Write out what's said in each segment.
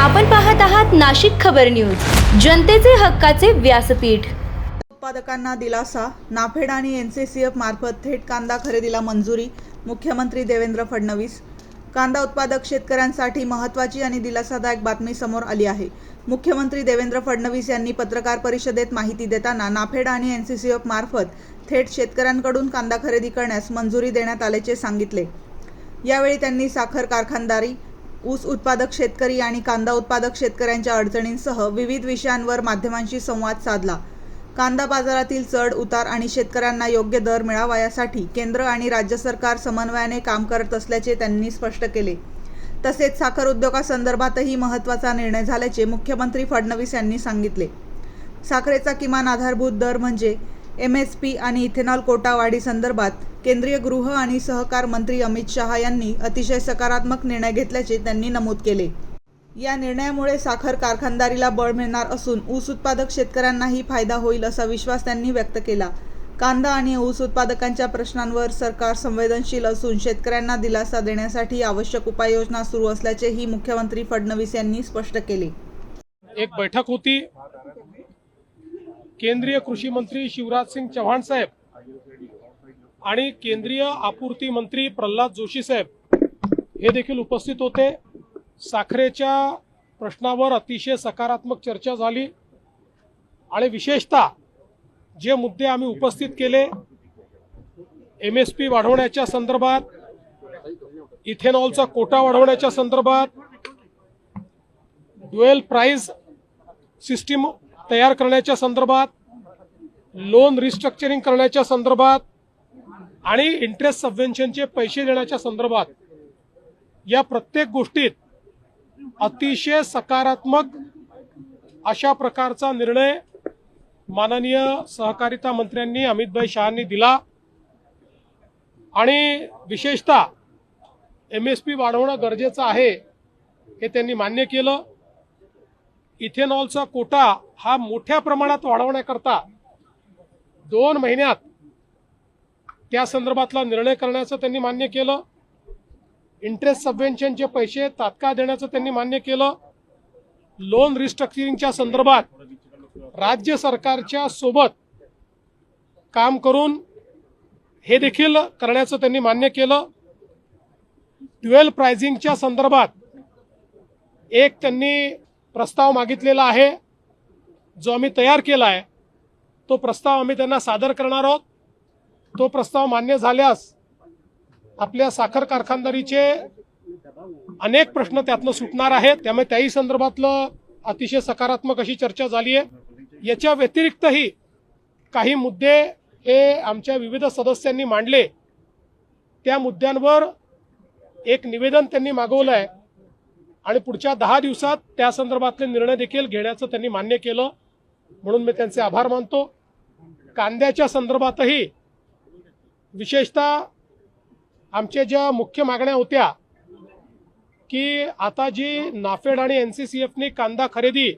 आपण पाहत आहात नाशिक खबर न्यूज, जनतेचे हक्काचे व्यासपीठ। उत्पादकांना दिलासा, नाफेड आणि एनसीसीएफ मार्फत थेट कांदा खरेदीला मंजुरी। मुख्यमंत्री देवेंद्र फडणवीस। कांदा उत्पादक शेतकऱ्यांसाठी महत्त्वाची आणि दिलासादायक बातमी समोर आली आहे। मुख्यमंत्री देवेंद्र फडणवीस यांनी पत्रकार परिषदेत माहिती देताना नाफेड आणि एनसीसीएफ मार्फत थेट शेतकऱ्यांकडून कांदा खरेदी करण्यास मंजुरी देण्यात आल्याचे सांगितले। यावेळी त्यांनी साखर कारखानदारी, ऊस उत्पादक शेतकरी आणि कांदा उत्पादक शेतकऱ्यांच्या अडचणींसह विविध विषयांवर माध्यमांशी संवाद साधला। कांदा बाजारातील चढ उतार आणि शेतकऱ्यांना योग्य दर मिळावा यासाठी केंद्र आणि राज्य सरकार समन्वयाने काम करत असल्याचे त्यांनी स्पष्ट केले। तसेच साखर उद्योगासंदर्भातही महत्त्वाचा निर्णय झाल्याचे मुख्यमंत्री फडणवीस यांनी सांगितले। साखरेचा किमान आधारभूत दर म्हणजे MSP आणि इथेनॉल कोटा वाढीसंदर्भात केंद्रीय गृह आणि सहकार मंत्री अमित शहा यांनी अतिशय सकारात्मक निर्णय घेतल्याचे त्यांनी नमूद केले। या निर्णयामुळे साखर कारखानदारीला बळ मिळणार असून ऊस उत्पादक शेतकऱ्यांनाही फायदा होईल असा विश्वास त्यांनी व्यक्त केला। कांदा आणि ऊस उत्पादकांच्या प्रश्नांवर सरकार संवेदनशील असून शेतकऱ्यांना दिलासा देण्यासाठी आवश्यक उपाययोजना सुरू असल्याचेही मुख्यमंत्री फडणवीस यांनी स्पष्ट केले। एक बैठक होती, केंद्रीय कृषी मंत्री शिवराज सिंग चौहान साहेब आणि केंद्रीय आपूर्ती मंत्री प्रल्हाद जोशी साहेब हे देखील उपस्थित होते। साखरेच्या प्रश्नावर अतिशय सकारात्मक चर्चा झाली आणि विशेषतः जे मुद्दे आम्ही उपस्थित केले, MSP वाढवण्याच्या संदर्भात, इथेनॉलचा कोटा वाढवण्याच्या संदर्भात, ड्युअल प्राइस सिस्टीम तयार करण्याच्या संदर्भात, लोन रिस्ट्रक्चरिंग करण्याच्या संदर्भात आणि इंटरेस्ट सबवेन्शनचे पैसे देण्याच्या संदर्भात या प्रत्येक गोष्टीत अतिशय सकारात्मक अशा प्रकारचा निर्णय माननीय सहकारिता मंत्र्यांनी अमितभाई शहांनी दिला आणि विशेषतः MSP वाढवणं गरजेचं आहे हे त्यांनी मान्य केलं। इथेनॉलचा कोटा हा मोठ्या प्रमाणात वाढवण्याकरता 2 महिन्यात त्या संदर्भातला निर्णय करण्याचं त्यांनी मान्य केलं। इंटरेस्ट सबवेन्शनचे पैसे तात्काळ देण्याचं त्यांनी मान्य केलं। लोन रिस्ट्रक्चरिंगच्या संदर्भात राज्य सरकारच्या सोबत काम करून हे देखील करण्याचं त्यांनी मान्य केलं। ड्युअल प्राइसिंगच्या संदर्भात एक त्यांनी प्रस्ताव मागितलेला आहे, जो आम्ही तयार केला आहे। तो प्रस्ताव आम्ही त्यांना सादर करणार आहोत। तो प्रस्ताव मान्य झाल्यास आपल्या साखर कारखानदारीचे अनेक प्रश्न त्यातनं सुटणार आहेत। त्यामुळे त्याही संदर्भातलं अतिशय सकारात्मक अशी चर्चा झाली आहे। याच्या व्यतिरिक्तही काही मुद्दे हे आमच्या विविध सदस्यांनी मांडले, त्या मुद्द्यांवर एक निवेदन त्यांनी मागवलं आहे आणि पुढच्या 10 दिवसात त्या संदर्भातले निर्णय देखील घेण्याचं त्यांनी मान्य केलं, म्हणून मी त्यांचे आभार मानतो। कांद्याच्या संदर्भातही विशेषतः आमच्या ज्या मुख्य मागण्या होत्या की आता जी नाफेड आणि NCCFने कांदा खरेदी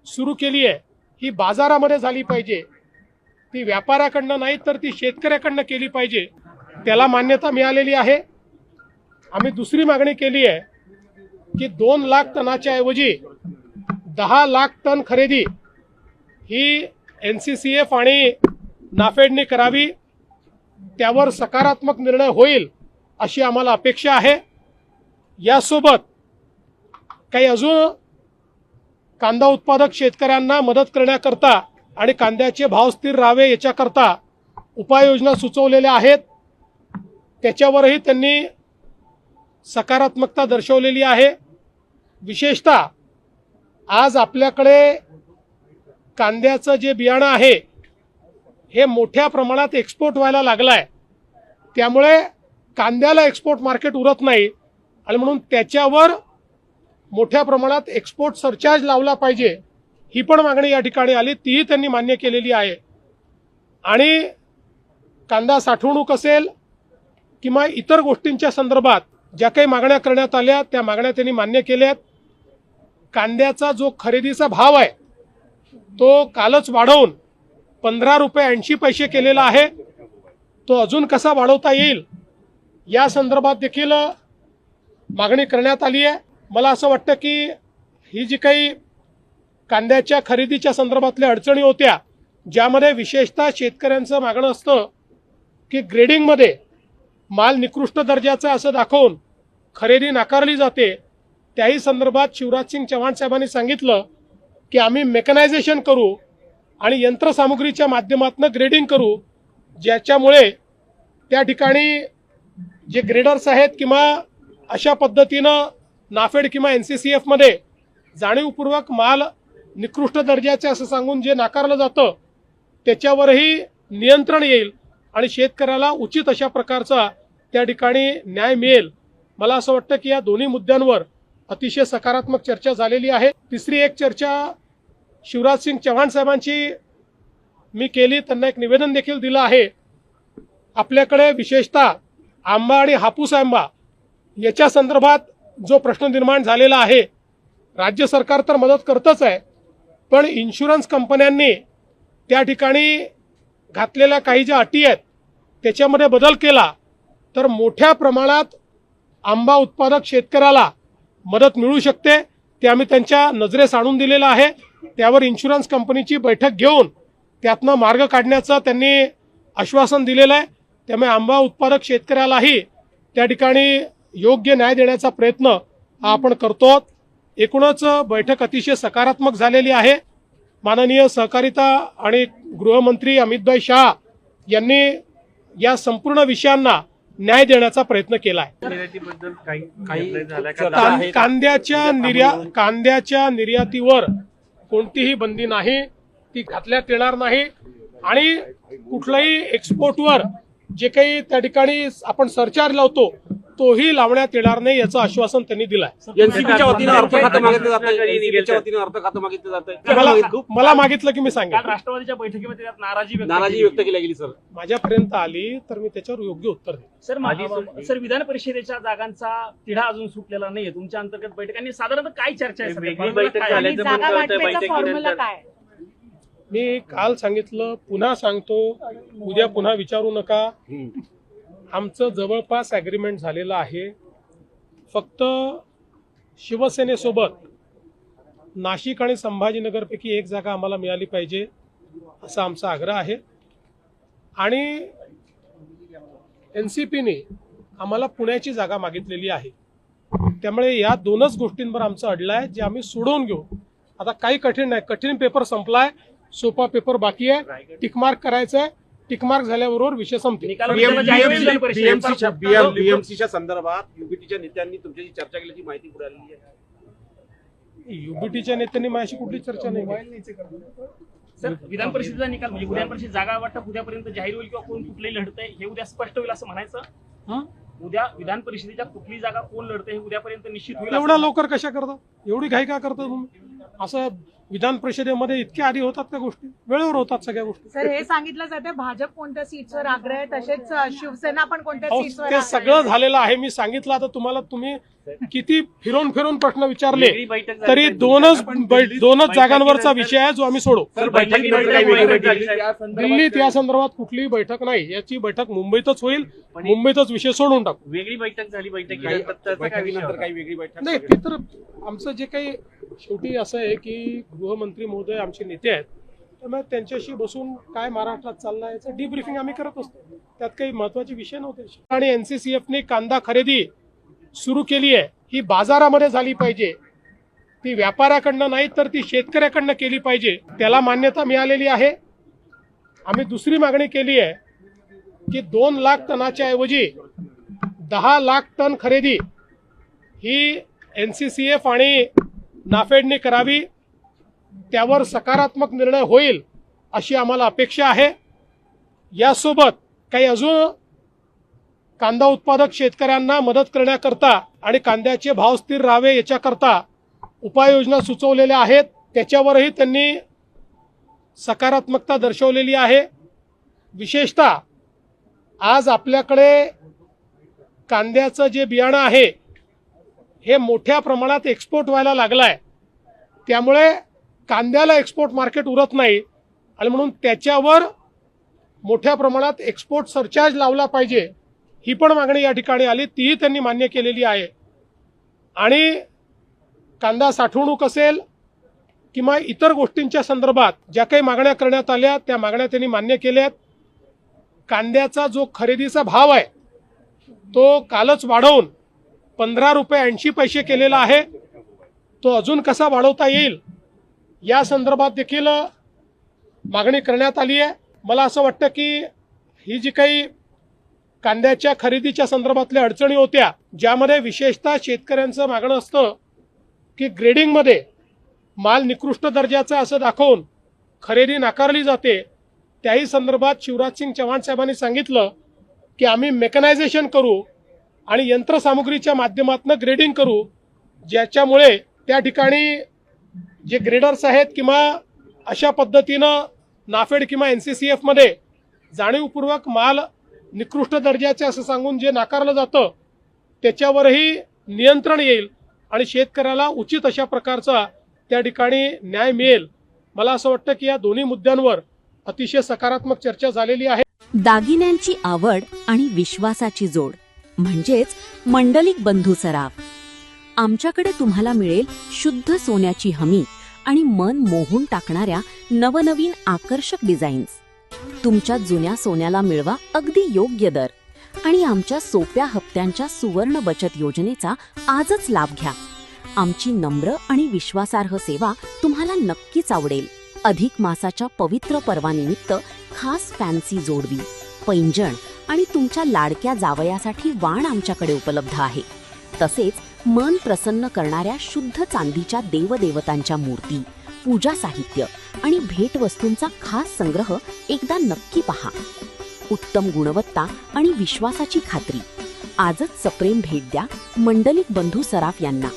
सुरू केली आहे ही बाजारामध्ये झाली पाहिजे, ती व्यापाऱ्याकडनं नाही तर ती शेतकऱ्याकडनं केली पाहिजे, त्याला मान्यता मिळालेली आहे। आम्ही दुसरी मागणी केली आहे की 2 लाख टनाच्या ऐवजी 10 लाख टन खरेदी ही NCCF आणि नाफेडने करावी, त्यावर सकारात्मक निर्णय होईल अशी आम्हाला अपेक्षा आहे। यासोबत काही अजून कांदा उत्पादक शेतकऱ्यांना मदत करण्याकरता आणि कांद्याचे भाव स्थिर राहावे याच्याकरता उपाययोजना सुचवलेल्या आहेत, त्याच्यावरही त्यांनी सकारात्मकता दर्शवलेली आहे। विशेषतः आज आपल्याकडे कांद्याचं जे बियाणं आहे हे मोठ्या प्रमाणात एक्सपोर्ट व्हायला लागलं आहे, त्यामुळे कांद्याला एक्सपोर्ट मार्केट उरत नाही आणि म्हणून त्याच्यावर मोठ्या प्रमाणात एक्सपोर्ट सरचार्ज लावला पाहिजे, ही पण मागणी या ठिकाणी आली, तीही त्यांनी मान्य केलेली आहे। आणि कांदा साठवणूक असेल किंवा इतर गोष्टींच्या संदर्भात ज्या काही मागण्या करण्यात आल्या त्या मागण्या त्यांनी मान्य केल्यात। कांद्याचा जो खरेदीचा भाव आहे तो कालच वाढवून 15 रुपये 80 पैसे केलेला आहे, तो अजून कसा वाढवता येईल या संदर्भात देखील मागणी करण्यात आली आहे। मला असं वाटतं की ही जी काही कांद्याच्या खरेदीच्या संदर्भातल्या अडचणी होत्या, ज्यामध्ये विशेषतः शेतकऱ्यांचं मागणं असतं की ग्रेडिंगमध्ये माल निकृष्ट दर्जाचा असं दाखवून खरेदी नाकारली जाते, त्याही संदर्भात शिवराजसिंग चव्हाण साहेबांनी सांगितलं की आम्ही मेकनायझेशन करू आणि यंत्रसामुग्रीच्या माध्यमातून ग्रेडिंग करू, ज्याच्यामुळे त्या ठिकाणी जे ग्रेडर्स आहेत किंवा अशा पद्धतीनं नाफेड किंवा NCCF मध्ये जाणीवपूर्वक माल निकृष्ट दर्जाचे असं सांगून जे नाकारलं जातं त्याच्यावरही नियंत्रण येईल आणि शेतकऱ्याला उचित अशा प्रकारचा त्या ठिकाणी न्याय मिळेल. मला असं वाटतं की या दोन्ही मुद्द्यांवर अतिशय सकारात्मक चर्चा झालेली आहे. तिसरी एक चर्चा शिवराजसिंग चव्हाण साहेबांची मी केली, त्यांना एक निवेदन देखील दिलं आहे. आपल्याकडे विशेषतः आंबा आणि हापूस आंबा याच्या संदर्भात जो प्रश्न निर्माण झालेला आहे, राज्य सरकार तर मदत करतच आहे, पण इन्शुरन्स कंपन्यांनी त्या ठिकाणी घातलेल्या काही ज्या अटी आहेत त्याच्यामध्ये बदल केला तर मोठ्या प्रमाणात आंबा उत्पादक शेतकऱ्याला मदत मिळू शकते. ते आम्ही त्यांच्या नजरेस आणून दिलेलं आहे. त्यावर इन्शुरन्स कंपनीची बैठक घेऊन त्यातनं मार्ग काढण्याचं त्यांनी आश्वासन दिलेलं आहे. त्यामुळे आंबा उत्पादक शेतकऱ्यालाही त्या ठिकाणी योग्य न्याय देण्याचा प्रयत्न हा आपण करतो. एकूणच बैठक अतिशय सकारात्मक झालेली आहे. माननीय सहकारिता आणि गृहमंत्री अमितभाई शाह यांनी या संपूर्ण विषयांना न्याय देण्याचा प्रयत्न केला आहे. कांद्याच्या निर्यातीवर कोणतीही बंदी नाही, ती घातल्यात येणार नाही आणि कुठल्याही एक्सपोर्टवर जे काही त्या ठिकाणी आपण सरचार्ज लावतो तोही लावण्यात येणार नाही याचं आश्वासन त्यांनी दिलं आहे. एनसीपीच्या वतीनं अर्थ खातं मागितलं जातं, एनसीपीच्या वतीनं अर्थ खातं मागितलं जातं. मला मागितलं की मी सांगेन. राष्ट्रवादीच्या बैठकीमध्ये त्यात नाराजी व्यक्त केली गेली सर. माझ्यापर्यंत आली तर मी त्याच्यावर योग्य उत्तर देईन. सर विधान परिषदेच्या जागांचा तिढा अजून सुटलेला नाहीये. तुमच्या अंतर्गत बैठकांनी साधारणतः काय चर्चा आहे? वेगळी बैठक झाल्याचं काय? मी काल सांगितलं, पुन्हा सांगतो, उद्या पुन्हा विचारू नका. आमचं जवळपास ॲग्रीमेंट झालेलं आहे. फक्त शिवसेनेसोबत नाशिक आणि संभाजीनगरपैकी एक जागा आम्हाला मिळाली पाहिजे असा आमचा आग्रह आहे आणि NCPने आम्हाला पुण्याची जागा मागितलेली आहे. त्यामुळे या दोनच गोष्टींवर आमचं अडलं आहे, जे आम्ही सोडवून घेऊ. आता काही कठीण नाही, कठीण पेपर संपलाय, सोपा पेपर बाकी आहे. टिकमार्क करायचं आहे, टिकमार्क झाल्याबरोबर विषय संपतील. बीएमसीच्या संदर्भात युबीटीच्या नेत्यांनी तुमच्याशी चर्चा केल्याची माहिती पुढे आलेली आहे. युबीटीच्या नेत्यांनी माझ्याशी कुठली चर्चा नाही. सर विधान परिषदेचा निकाल म्हणजे विधान परिषद जागा वाटप उद्यापर्यंत जाहीर होईल किंवा कोण कुठलंही लढतंय हे उद्या स्पष्ट होईल असं म्हणायचं? उद्या विधान परिषदेच्या कुठली जागा कोण लढतंय हे उद्यापर्यंत निश्चित होईल. एवढ्या लवकर कशा करता? एवढी घाई का करता तुम्ही? असं विधान परिषदेमध्ये इतक्या आधी होतात त्या गोष्टी, वेळेवर होतात सगळ्या गोष्टी. सर हे सांगितलं जाते भाजप कोणत्या सीटवर आग्रह आहे, तसेच शिवसेना पण कोणत्या सीटवर ते सगळं झालेलं आहे. मी सांगितलं. आता तुम्हाला तुम्ही किती फिरून फिरून प्रश्न विचारले तरी दोनच जागांवरचा विषय आहे जो आम्ही सोडू. दिल्लीत या संदर्भात कुठलीही बैठक नाही. याची बैठक मुंबईतच होईल, मुंबईतच विषय सोडून टाकू. वेगळी बैठक झाली, बैठकीनंतर काही वेगळी बैठक नाही, ते तर आमचं जे काही शेवटी असं आहे की गृहमंत्री महोदय आमचे नेते आहेत, त्यामुळे त्यांच्याशी बसून काय महाराष्ट्रात चाललंय याचं डीब्रीफिंग आम्ही करत असतो. त्यात काही महत्वाचे विषय नव्हते. आणि NCCFने कांदा खरेदी सुरू केली आहे, ही बाजारामध्ये झाली पाहिजे. ती व्यापाऱ्याकडनं नाही तर ती शेतकऱ्याकडनं केली पाहिजे. त्याला मान्यता मिळालेली आहे. आम्ही दुसरी मागणी केली आहे की 2 लाख टनाच्या ऐवजी 10 लाख टन खरेदी ही NCCF आणि नाफेडने करावी. त्यावर सकारात्मक निर्णय होईल अशी आम्हाला अपेक्षा आहे. यासोबत काही अजून कांदा उत्पादक शेतकऱ्यांना मदत करण्याकरता आणि कांद्याचे भाव स्थिर राहावे याच्याकरता उपाययोजना सुचवलेल्या आहेत. त्याच्यावरही त्यांनी सकारात्मकता दर्शवलेली आहे. विशेषतः आज आपल्याकडे कांद्याचं जे बियाणं आहे हे मोठ्या प्रमाणात एक्सपोर्ट व्हायला लागलाय. त्यामुळे कांद्याला एक्सपोर्ट मार्केट उरत नाही आणि म्हणून त्याच्यावर मोठ्या प्रमाणात एक्सपोर्ट सरचार्ज लावला पाहिजे, ही पण मागणी या ठिकाणी आली. तीही त्यांनी मान्य केलेली आहे. आणि कांदा साठवणूक असेल किंवा इतर गोष्टींच्या संदर्भात ज्या काही मागण्या करण्यात आल्या त्या मागण्या त्यांनी मान्य केल्यात. कांद्याचा जो खरेदीचा भाव आहे तो कालच वाढवून 15 रुपये 80 पैसे केलेला आहे. तो अजून कसा वाढवता येईल या संदर्भात देखील मागणी करण्यात आली आहे. मला असं वाटतं की ही जी काही कांद्याच्या खरेदीच्या संदर्भातल्या अडचणी होत्या, ज्यामध्ये विशेषतः शेतकऱ्यांचं मागणं असतं की ग्रेडिंगमध्ये माल निकृष्ट दर्जाचा असं दाखवून खरेदी नाकारली जाते, त्याही संदर्भात शिवराजसिंग चव्हाण साहेबांनी सांगितलं की आम्ही मेकनायझेशन करू आणि यंत्रसामुग्रीच्या माध्यमातून ग्रेडिंग करू, ज्याच्यामुळे त्या ठिकाणी जे ग्रेडर्स आहेत किंवा अशा पद्धतीनं नाफेड किंवा NCCF मध्ये जाणीवपूर्वक माल निकृष्ट दर्जाचे असं सांगून जे नाकारलं जातं त्याच्यावरही नियंत्रण येईल आणि शेतकऱ्याला उचित अशा प्रकारचा त्या ठिकाणी न्याय मिळेल. मला असं वाटतं की या दोन्ही मुद्द्यांवर अतिशय सकारात्मक चर्चा झालेली आहे. दागिन्यांची आवड आणि विश्वासाची जोड म्हणजेच मंडलिक बंधू सराफ. आमच्याकडे तुम्हाला मिळेल शुद्ध सोन्याची हमी आणि मन मोहून टाकणाऱ्या नवनवीन आकर्षक डिझाईन्स. तुमच्या जुन्या सोन्याला मिळवा अगदी योग्य दर आणि आमच्या सोप्या हप्त्यांच्या सुवर्ण बचत योजनेचा आजच लाभ घ्या. आमची नम्र आणि विश्वासार्ह सेवा तुम्हाला नक्कीच आवडेल. अधिक मासाच्या पवित्र पर्वानिमित्त खास फॅन्सी जोडवी, पैंजण आणि तुमच्या लाडक्या जावयासाठी वाण आमच्याकडे उपलब्ध आहे. तसेच मन प्रसन्न करणाऱ्या शुद्ध चांदीच्या देवदेवतांच्या मूर्ती, पूजा साहित्य आणि भेटवस्तूंचा खास संग्रह एकदा नक्की पहा. उत्तम गुणवत्ता आणि विश्वासाची खात्री. आजच सप्रेम भेट द्या मंडलिक बंधू सराफ यांना.